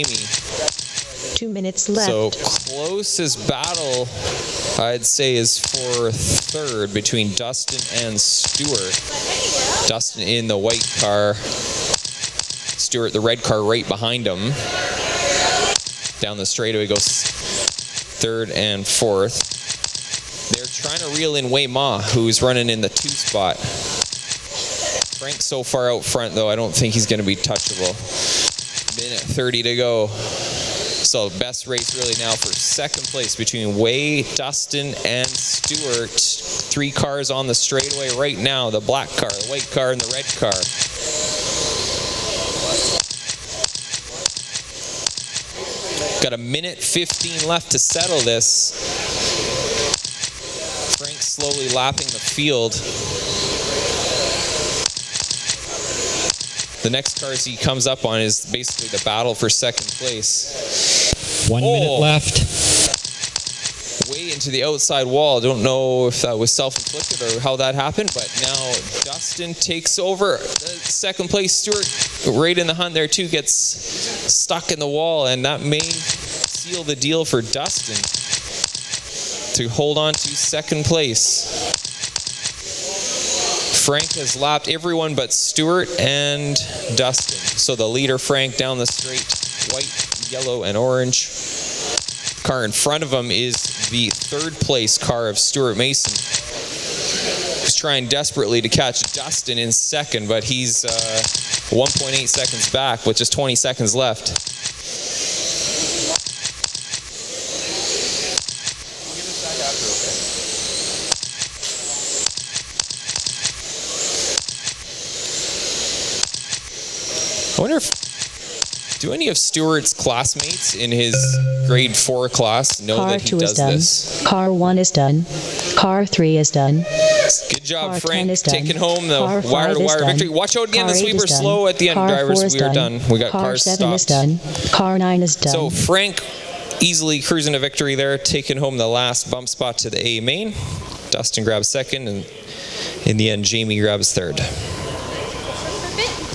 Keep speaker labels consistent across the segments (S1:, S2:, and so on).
S1: 2 minutes left.
S2: So closest battle, I'd say, is for third between Dustin and Stewart. Dustin in the white car, Stewart the red car right behind him. Down the straightaway goes third and fourth. They're trying to reel in Wei Ma, who's running in the 2 spot. Frank's so far out front, though, I don't think he's going to be touchable. Minute 30 to go. So best race really now for second place between Wei, Dustin, and Stewart. 3 cars on the straightaway right now. The black car, the white car, and the red car. Got a minute 15 left to settle this. Frank slowly lapping the field. The next cars he comes up on is basically the battle for second place.
S3: 1 minute left.
S2: Way into the outside wall. Don't know if that was self-inflicted or how that happened, but now Dustin takes over second place. Stewart right in the hunt there too, gets stuck in the wall, and that may seal the deal for Dustin to hold on to second place. Frank has lapped everyone but Stewart and Dustin. So the leader, Frank, down the straight, white, yellow, and orange. Car in front of him is the third place car of Stuart Mason, who's trying desperately to catch Dustin in second, but he's 1.8 seconds back with just 20 seconds left. I wonder if, do any of Stewart's classmates in his grade 4 class know
S1: Car
S2: that he
S1: 2
S2: does
S1: is done.
S2: this?
S1: Car 1 is done. Car 3 is done.
S2: Good job,
S1: Car
S2: Frank,
S1: 10 is done.
S2: taking home the
S1: Car 5
S2: wire-to-wire
S1: is done.
S2: victory. Watch out again,
S1: Car
S2: the
S1: 8
S2: sweeper
S1: is done.
S2: slow at the end,
S1: Car
S2: drivers.
S1: 4 is
S2: We are done. We got
S1: Car
S2: cars
S1: 7 is
S2: stopped.
S1: done. Car 9 is done.
S2: So Frank easily cruising a victory there, taking home the last bump spot to the A main. Dustin grabs second, and in the end, Jamie grabs third.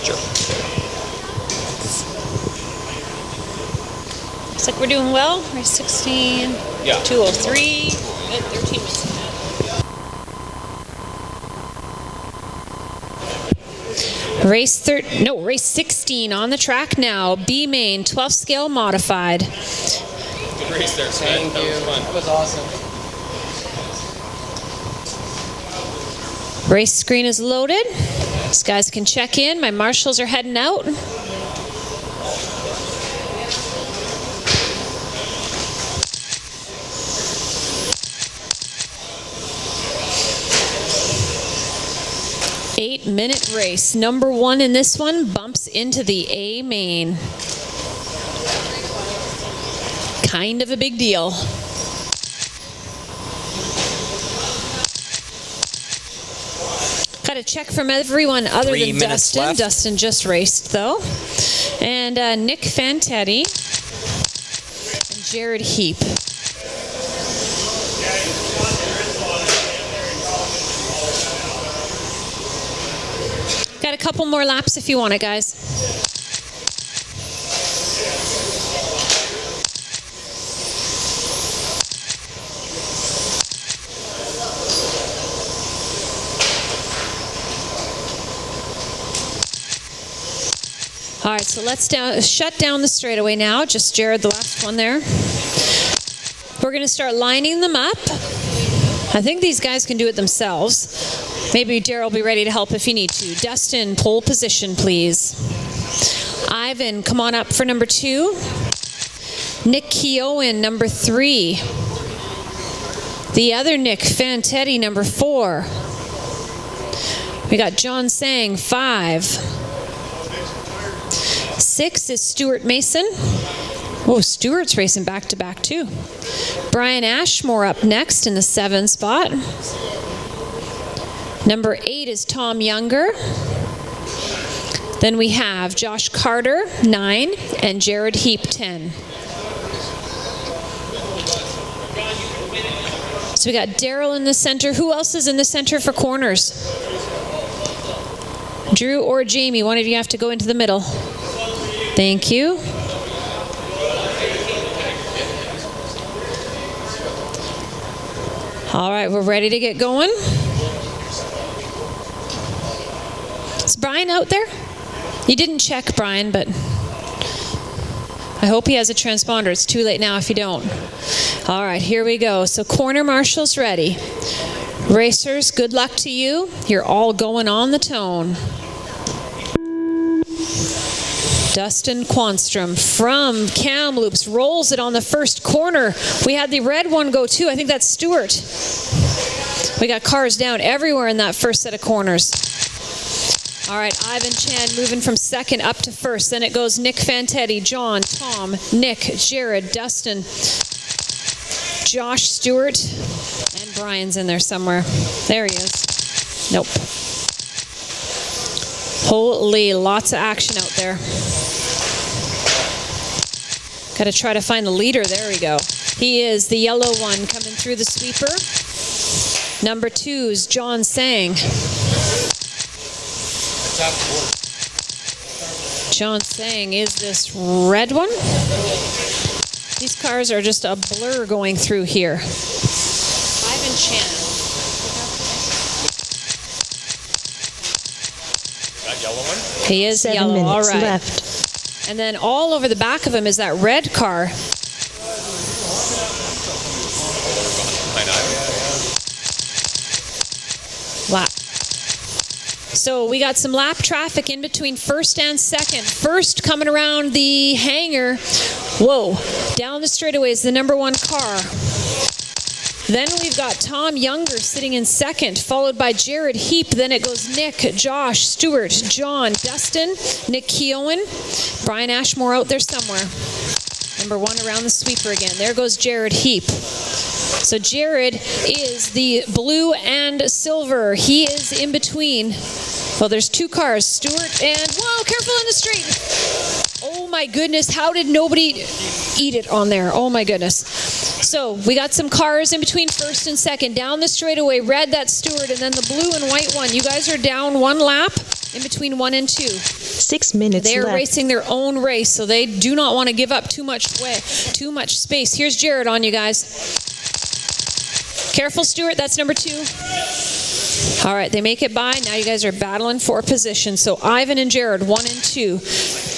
S2: Sure.
S4: Looks like we're doing well. Race 16,
S2: Yeah.
S4: 2:03, good, 13 minutes ahead. Race 16 on the track now. B main, 12 scale modified.
S2: Good race there, Sven. That was fun.
S5: That was awesome.
S4: Race screen is loaded. These guys can check in. My marshals are heading out. Eight-minute race. Number 1 in this one bumps into the A main. Kind of a big deal. Got a check from everyone other
S2: 3
S4: than
S2: minutes
S4: Dustin.
S2: left.
S4: Dustin just raced, though. And Nick Fantetti and Jared Heap. Got a couple more laps if you want it, guys. All right, so let's shut down the straightaway now. Just Jared, the last one there. We're going to start lining them up. I think these guys can do it themselves. Maybe Daryl will be ready to help if you need to. Dustin, pole position, please. Ivan, come on up for number 2. Nick Keown, number 3. The other Nick Fantetti, number 4. We got John Sang, 5. 6 is Stuart Mason. Oh, Stuart's racing back-to-back, too. Brian Ashmore up next in the 7 spot. Number 8 is Tom Younger. Then we have Josh Carter, 9, and Jared Heap, 10. So we got Daryl in the center. Who else is in the center for corners? Drew or Jamie, one of you have to go into the middle. Thank you. All right, we're ready to get going. Is Brian out there? You didn't check, Brian, but I hope he has a transponder. It's too late now if you don't. All right, here we go. So corner marshals ready. Racers, good luck to you. You're all going on the tone. Dustin Quanstrom from Kamloops rolls it on the first corner. We had the red one go too. I think that's Stewart. We got cars down everywhere in that first set of corners. All right, Ivan Chan moving from second up to first. Then it goes Nick Fantetti, John, Tom, Nick, Jared, Dustin, Josh, Stewart, and Brian's in there somewhere. There he is. Nope. Holy, lots of action out there. Got to try to find the leader. There we go. He is the yellow one coming through the sweeper. Number 2 is John Sang. John Sang is this red one. These cars are just a blur going through here. Ivan Chan.
S2: That yellow one?
S4: He is
S1: 7
S4: yellow.
S1: minutes
S4: All right.
S1: left.
S4: And then all over the back of him is that red car. Wow. So we got some lap traffic in between first and second. First coming around the hangar. Whoa. Down the straightaway is the number 1 car. Then we've got Tom Younger sitting in second, followed by Jared Heap. Then it goes Nick, Josh, Stewart, John, Dustin, Nick Keown, Brian Ashmore out there somewhere. Number 1 around the sweeper again. There goes Jared Heap. So Jared is the blue and silver. He is in between. Well, there's 2 cars, Stewart and, whoa, careful in the street. Oh my goodness, how did nobody eat it on there? Oh my goodness. So we got some cars in between first and second. Down the straightaway, red, that's Stewart, and then the blue and white one. You guys are down 1 lap in between 1 and 2.
S1: 6 minutes
S4: They're
S1: left.
S4: racing their own race, so they do not want to give up too much space. Here's Jared on you guys. Careful, Stewart, that's number 2. All right, they make it by. Now you guys are battling for position. So Ivan and Jared, 1 and 2.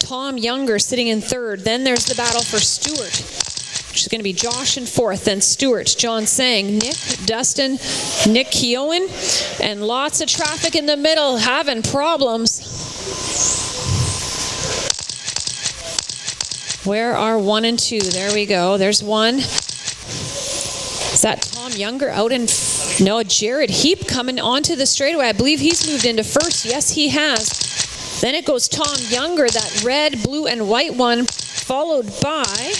S4: Tom Younger sitting in third. Then there's the battle for Stewart, which is going to be Josh in fourth. Then Stewart, John Sang, Nick, Dustin, Nick Keown, and lots of traffic in the middle having problems. Where are 1 and 2? There we go. There's 1. Is that Tom Younger out in... No, Jared Heap coming onto the straightaway. I believe he's moved into first. Yes, he has. Then it goes Tom Younger, that red, blue, and white one, followed by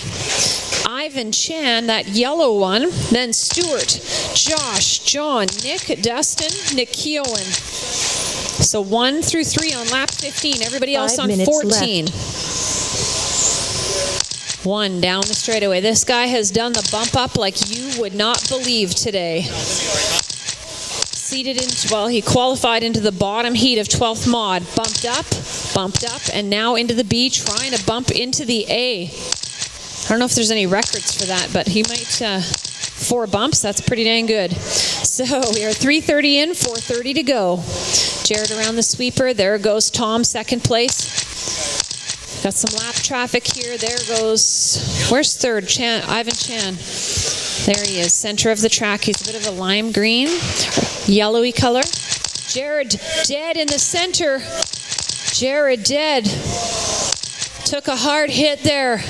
S4: Ivan Chan, that yellow one. Then Stewart, Josh, John, Nick, Dustin, Nick Keown. So 1 through 3 on lap 15. Everybody else on 14.
S1: Left.
S4: 1 down the straightaway. This guy has done the bump up like you would not believe today. Seated into, well, he qualified into the bottom heat of 12th mod. Bumped up, and now into the B, trying to bump into the A. I don't know if there's any records for that, but he might, 4 bumps, that's pretty dang good. So we are 3:30 in, 4:30 to go. Jared around the sweeper. There goes Tom, second place. Got some lap traffic here. There goes, where's third? Ivan Chan. There he is, center of the track. He's a bit of a lime green, yellowy color. Jared dead in the center. Jared dead. Took a hard hit there.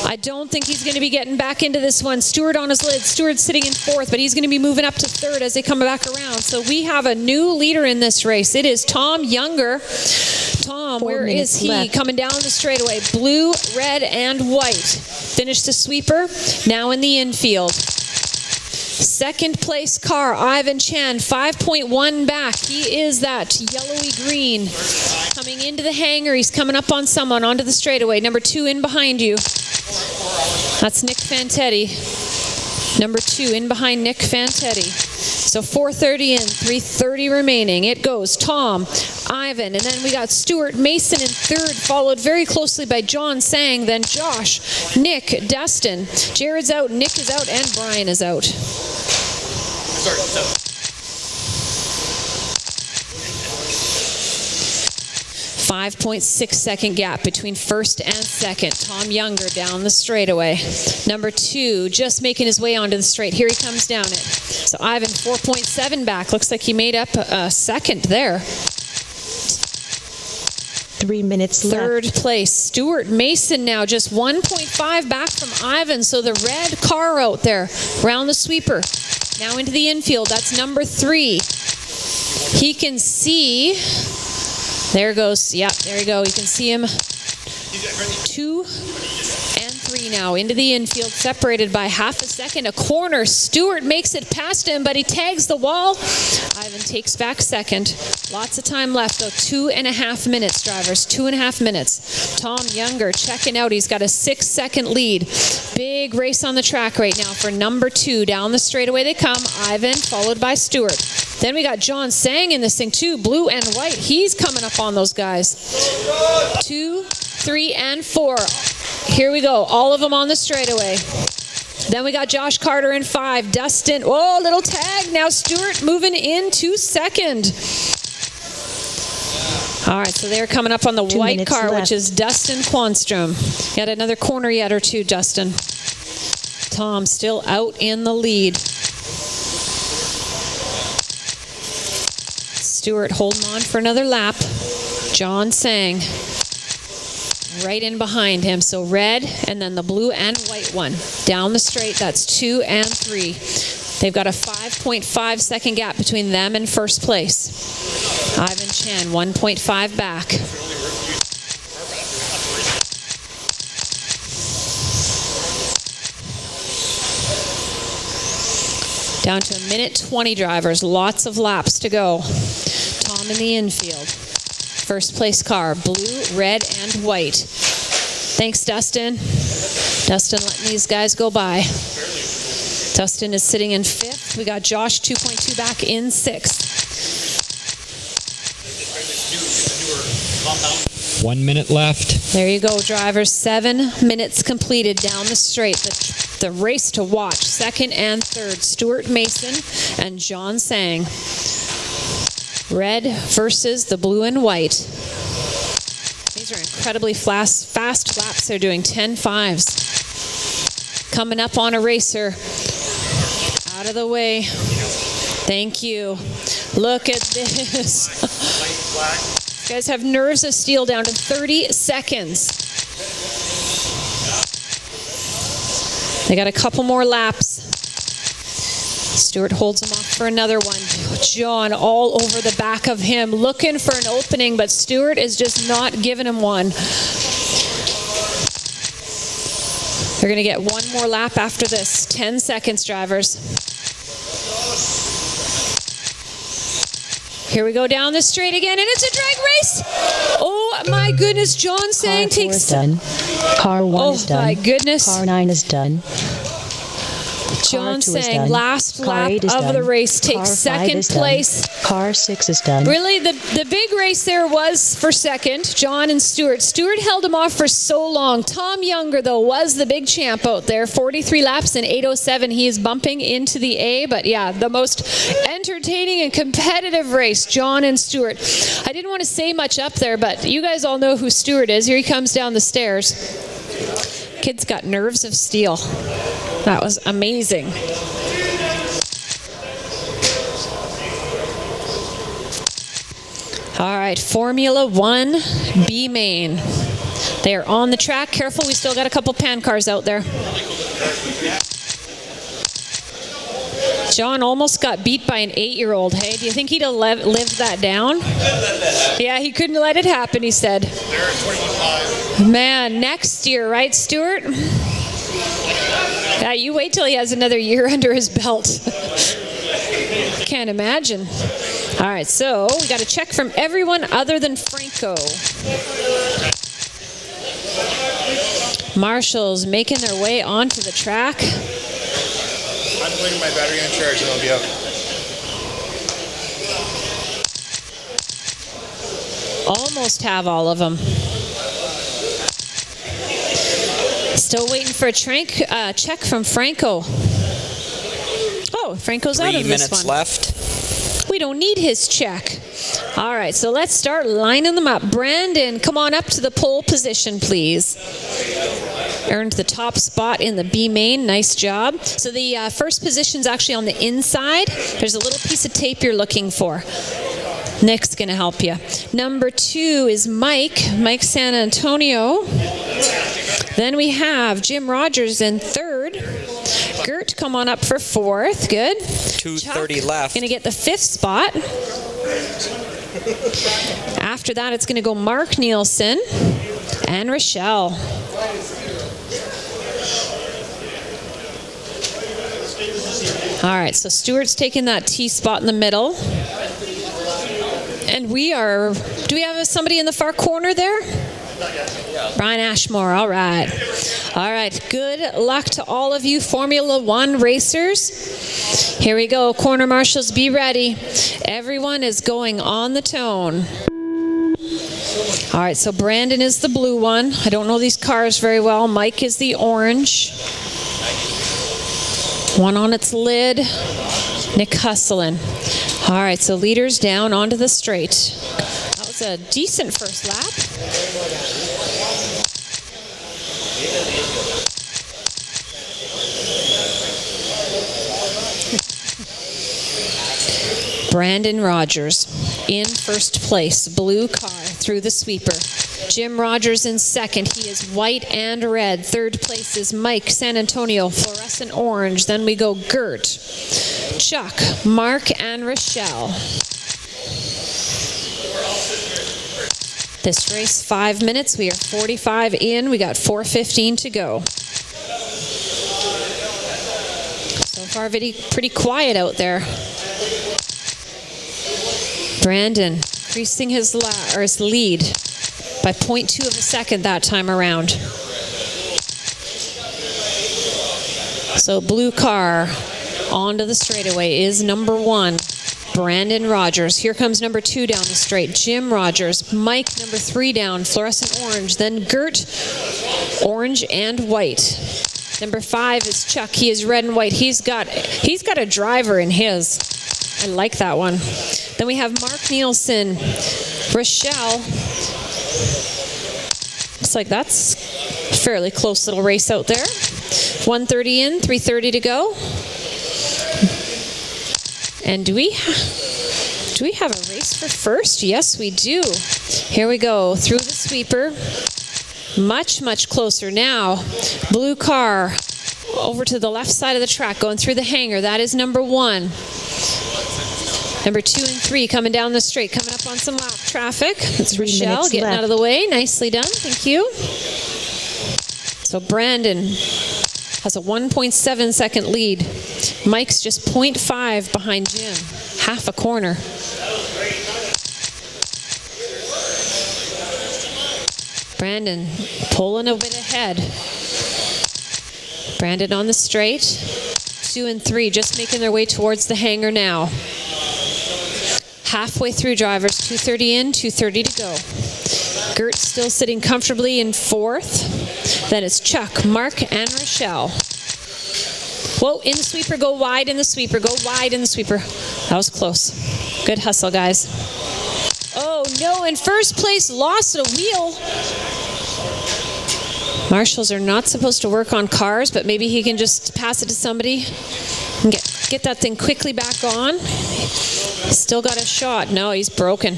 S4: I don't think he's going to be getting back into this one. Stewart on his lid. Stewart's sitting in fourth, but he's going to be moving up to third as they come back around. So we have a new leader in this race. It is Tom Younger. Tom, where is he?
S1: Left.
S4: Coming down the straightaway. Blue, red, and white. Finished the sweeper. Now in the infield. Second place car, Ivan Chan, 5.1 back. He is that yellowy green. Coming into the hangar. He's coming up on someone onto the straightaway. Number 2 in behind you. That's Nick Fantetti. Number 2 in behind Nick Fantetti. So 4:30 in, 3:30 remaining. It goes Tom, Ivan, and then we got Stuart Mason in third, followed very closely by John Sang, then Josh, Nick, Dustin. Jared's out, Nick is out, and Brian is out. .6-second gap between first and second. Tom Younger down the straightaway. Number 2 just making his way onto the straight. Here he comes down it. So Ivan 4.7 back. Looks like he made up a second there.
S1: 3 minutes left.
S4: Third place. Stuart Mason now just 1.5 back from Ivan. So the red car out there around the sweeper. Now into the infield. That's number 3. He can see... There goes, yeah, there you go. You can see him 2 and 3 now into the infield, separated by half a second. A corner. Stuart makes it past him, but he tags the wall. Ivan takes back second. Lots of time left, though. 2.5 minutes, drivers. 2.5 minutes. Tom Younger checking out. He's got a 6-second lead. Big race on the track right now for number 2. Down the straightaway they come. Ivan, followed by Stuart. Then we got John Sang in this thing too, blue and white. He's coming up on those guys. 2, 3, and 4. Here we go, all of them on the straightaway. Then we got Josh Carter in 5. Dustin, oh, little tag. Now Stuart moving into second. All right, so they're coming up on the white car, which is Dustin Quanstrom. Got another corner yet or two, Dustin. Tom still out in the lead. Stuart holding on for another lap. John Sang right in behind him. So red and then the blue and white one. Down the straight, that's 2 and 3. They've got a 5.5 second gap between them and first place. Ivan Chen, 1.5 back. Down to 1:20, drivers. Lots of laps to go. Tom in the infield. First place car, blue, red, and white. Thanks, Dustin. Dustin letting these guys go by. Dustin is sitting in 5th. We got Josh 2.2 back in 6th.
S3: 1 minute left.
S4: There you go, drivers. 7 minutes completed down the straight. The race to watch. Second and third, Stuart Mason and John Sang. Red versus the blue and white. These are incredibly fast laps they're doing. 10.5s. Coming up on a racer. Out of the way. Thank you. Look at this. These guys have nerves of steel down to 30 seconds. They got a couple more laps. Stuart holds him off for another one. John all over the back of him, looking for an opening, but Stuart is just not giving him one. They're going to get one more lap after this. 10 seconds, drivers. Here we go down the straight again, and it's a drag race. Oh my goodness, John Sang takes...
S1: Car 4 is done. Car 1 is done.
S4: Oh my goodness.
S1: Car 9 is done.
S4: John Sang, last lap of the race, takes second place.
S1: Car 6 is done.
S4: Really, the big race there was for second, John and Stuart. Stuart held him off for so long. Tom Younger, though, was the big champ out there. 43 laps in 8:07. He is bumping into the A, but yeah, the most entertaining and competitive race, John and Stuart. I didn't want to say much up there, but you guys all know who Stuart is. Here he comes down the stairs. Kid's got nerves of steel. That was amazing. All right, Formula 1 B main. They are on the track. Careful, we still got a couple pan cars out there. John almost got beat by an 8-year-old. Hey, do you think he'd have lived that down? Yeah, he couldn't let it happen, he said. Man, next year, right, Stuart? Yeah, you wait till he has another year under his belt. Can't imagine. All right, so we got a check from everyone other than Franco. Marshall's making their way onto the track.
S5: I'm putting my battery in charge and I'll be up.
S4: Almost have all of them. Still waiting for a check from Franco. Oh, Oh, Franco's out
S6: 3
S4: of this
S6: minutes
S4: one.
S6: left.
S4: We don't need his check. All right, so let's start lining them up. Brandon, come on up to the pole position, please. Earned the top spot in the B main. Nice job. So the first position's actually on the inside. There's a little piece of tape you're looking for. Nick's going to help you. Number 2 is Mike San Antonio. Then we have Jim Rogers in 3rd. Gert, come on up for 4th. Good.
S6: 2:30 left.
S4: Going to get the 5th spot. After that, it's going to go Mark Nielsen and Rochelle. All right, so Stuart's taking that T spot in the middle. And do we have somebody in the far corner there? Brian Ashmore, all right. All right, good luck to all of you Formula One racers. Here we go, corner marshals, be ready. Everyone is going on the tone. All right, so Brandon is the blue one. I don't know these cars very well. Mike is the orange. One on its lid. Nick hustling. All right, so leaders down onto the straight. That was a decent first lap. Brandon Rogers in first place, blue car through the sweeper. Jim Rogers in 2nd. He is white and red. 3rd place is Mike San Antonio, fluorescent orange. Then we go Gert, Chuck, Mark, and Rochelle. This race, 5 minutes. We are 45 in. We got 4:15 to go. So far, pretty quiet out there. Brandon increasing his lead by 0.2 of a second that time around. So blue car onto the straightaway is number 1, Brandon Rogers. Here comes number 2 down the straight, Jim Rogers. Mike, number 3 down, fluorescent orange. Then Gert, orange and white. Number 5 is Chuck. He is red and white. He's got a driver in his. I like that one. Then we have Mark Nielsen, Rochelle. Looks like that's a fairly close little race out there. 1:30 in, 3:30 to go. And do we have a race for first? Yes, we do. Here we go through the sweeper. Much closer now. Blue car over to the left side of the track, going through the hangar. That is number 1. Number 2 and 3 coming down the straight, coming up on some lap traffic. It's Rochelle getting out of the way. Nicely done. Thank you. So Brandon has a 1.7 second lead. Mike's just 0.5 behind Jim. Half a corner. Brandon pulling a bit ahead. Brandon on the straight. 2 and 3 just making their way towards the hangar now. Halfway through, drivers. 2:30 in, 2:30 to go. Gert still sitting comfortably in 4th. Then it's Chuck, Mark, and Rochelle. Whoa, in the sweeper, go wide in the sweeper, go wide in the sweeper. That was close. Good hustle, guys. Oh no, in first place, lost a wheel. Marshals are not supposed to work on cars, but maybe he can just pass it to somebody and get that thing quickly back on. He's still got a shot. No, he's broken.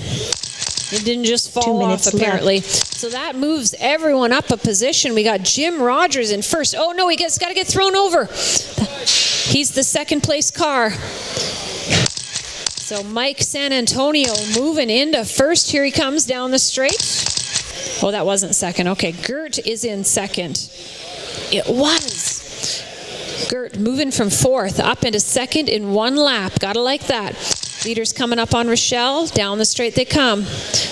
S4: It didn't just fall off, apparently. So that moves everyone up a position. We got Jim Rogers in first. Oh no, he's got to get thrown over. He's the 2nd place car. So Mike San Antonio moving into first. Here he comes down the straight. Oh, that wasn't 2nd. Okay, Gert is in 2nd. It was. Gert moving from 4th up into 2nd in 1 lap. Gotta like that. Leaders coming up on Rochelle. Down the straight they come.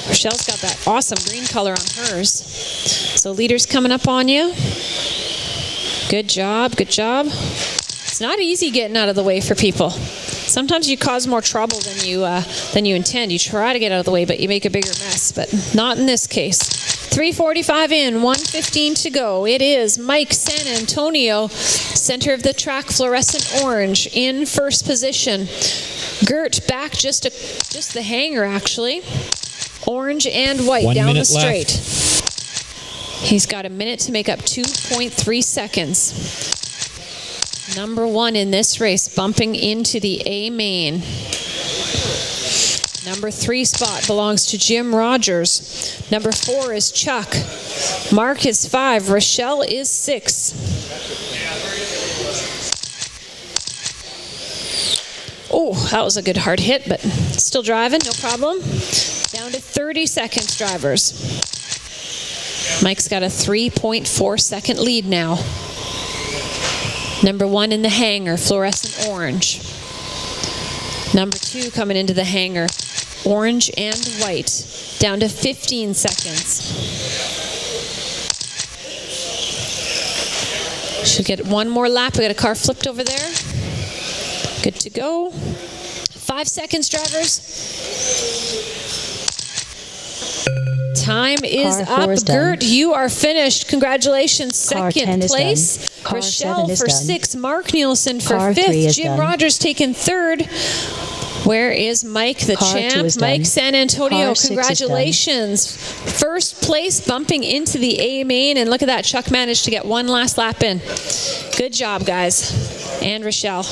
S4: Rochelle's got that awesome green color on hers. So leaders coming up on you. Good job, good job. It's not easy getting out of the way for people. Sometimes you cause more trouble than you intend. You try to get out of the way, but you make a bigger mess. But not in this case. 3:45 in, 1:15 to go. It is Mike San Antonio, center of the track, fluorescent orange, in first position. Gert back just the hanger, actually. Orange and white
S3: 1
S4: down the
S3: minute
S4: straight.
S3: left.
S4: He's got a minute to make up 2.3 seconds. Number 1 in this race, bumping into the A main. Number 3 spot belongs to Jim Rogers. Number 4 is Chuck. Mark is 5. Rochelle is 6. Oh, that was a good hard hit, but still driving, no problem. Down to 30 seconds, drivers. Mike's got a 3.4 second lead now. Number 1 in the hangar, fluorescent orange. Number 2 coming into the hangar, orange and white. Down to 15 seconds. Should get one more lap. We got a car flipped over there. Good to go. 5 seconds, drivers. Time is
S1: Car 4
S4: up.
S1: is done.
S4: Gert, you are finished. Congratulations.
S1: Car 10
S4: Second
S1: is
S4: place.
S1: done. Car
S4: Rochelle
S1: 7 is
S4: for
S1: done.
S4: 6. Mark Nielsen for
S1: Car
S4: 5th.
S1: 3 is
S4: Jim
S1: done.
S4: Rogers taking 3rd. Where is Mike, the
S1: Car 2
S4: champ?
S1: is
S4: Mike
S1: done.
S4: San Antonio,
S1: Car 6 is done.
S4: congratulations. First place, bumping into the A main. And look at that, Chuck managed to get one last lap in. Good job, guys. And Rochelle.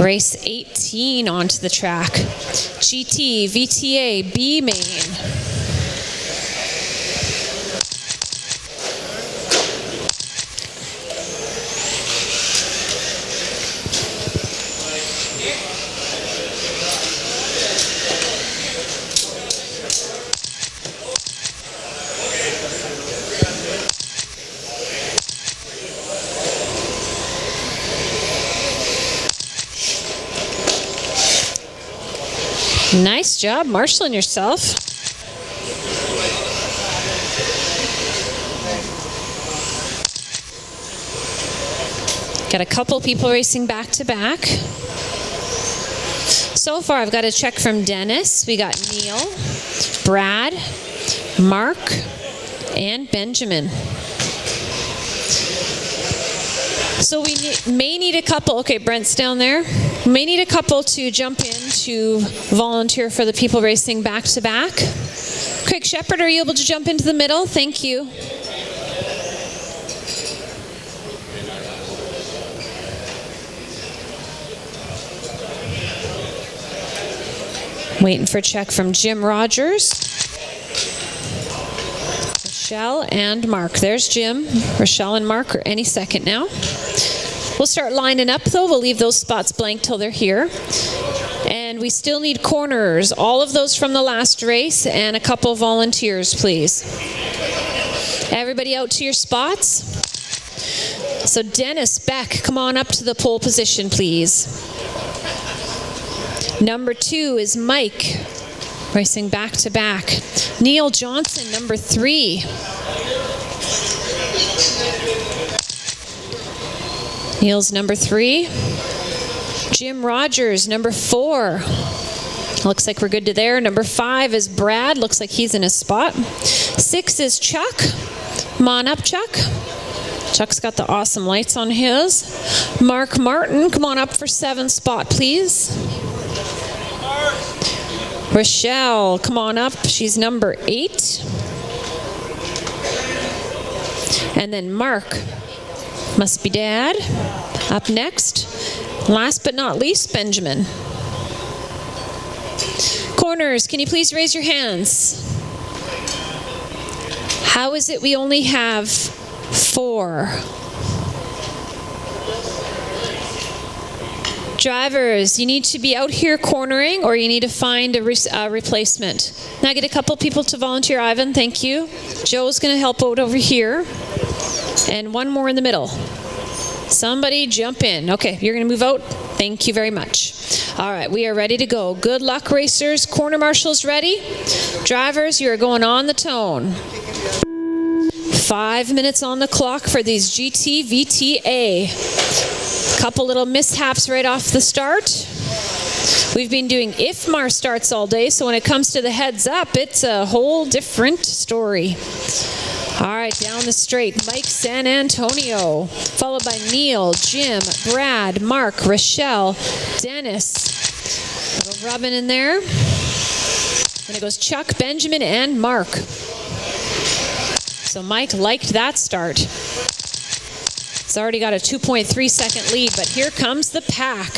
S4: Race 18 onto the track. GT, VTA, B main. Nice job marshaling yourself. Got a couple people racing back to back. So far I've got a check from Dennis. We got Neil, Brad, Mark, and Benjamin. So we may need a couple, okay, Brent's down there. We may need a couple to jump in to volunteer for the people racing back to back. Craig Shepard, are you able to jump into the middle? Thank you. Waiting for a check from Jim Rogers. Rochelle and Mark. There's Jim. Rochelle and Mark are any second now. We'll start lining up though. We'll leave those spots blank till they're here. And we still need corners. All of those from the last race and a couple volunteers, please. Everybody out to your spots. So Dennis Beck, come on up to the pole position, please. Number 2 is Mike, racing back to back. Neil Johnson, number 3. Neil's number 3. Jim Rogers, number 4. Looks like we're good to there. Number 5 is Brad. Looks like he's in his spot. 6 is Chuck. Come on up, Chuck. Chuck's got the awesome lights on his. Mark Martin, come on up for 7th spot, please. Rochelle, come on up. She's number 8. And then Mark, must be Dad. Up next, last but not least, Benjamin. Corners, can you please raise your hands? How is it we only have 4? Drivers, you need to be out here cornering or you need to find a replacement. Now get a couple people to volunteer. Ivan, thank you. Joe's going to help out over here. And one more in the middle. Somebody jump in. Okay, you're going to move out. Thank you very much. All right, we are ready to go. Good luck, racers. Corner marshals ready. Drivers, you are going on the tone. 5 minutes on the clock for these GT VTA. Couple little mishaps right off the start. We've been doing IFMAR starts all day, so when it comes to the heads up, it's a whole different story. All right, down the straight, Mike San Antonio, followed by Neil, Jim, Brad, Mark, Rochelle, Dennis. Little rubbing in there. Then it goes Chuck, Benjamin, and Mark. So Mike liked that start. It's already got a 2.3 second lead, but here comes the pack.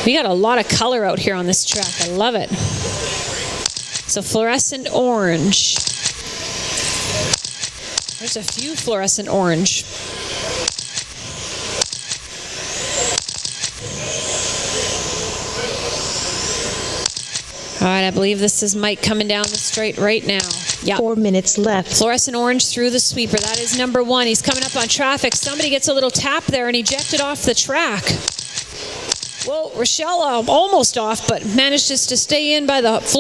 S4: We got a lot of color out here on this track. I love it. So fluorescent orange. There's a few fluorescent orange. All right, I believe this is Mike coming down the straight right now. Yeah.
S1: 4 minutes left.
S4: Fluorescent orange through the sweeper. That is number 1. He's coming up on traffic. Somebody gets a little tap there and ejected off the track. Well, Rochelle almost off, but manages to stay in by the floor.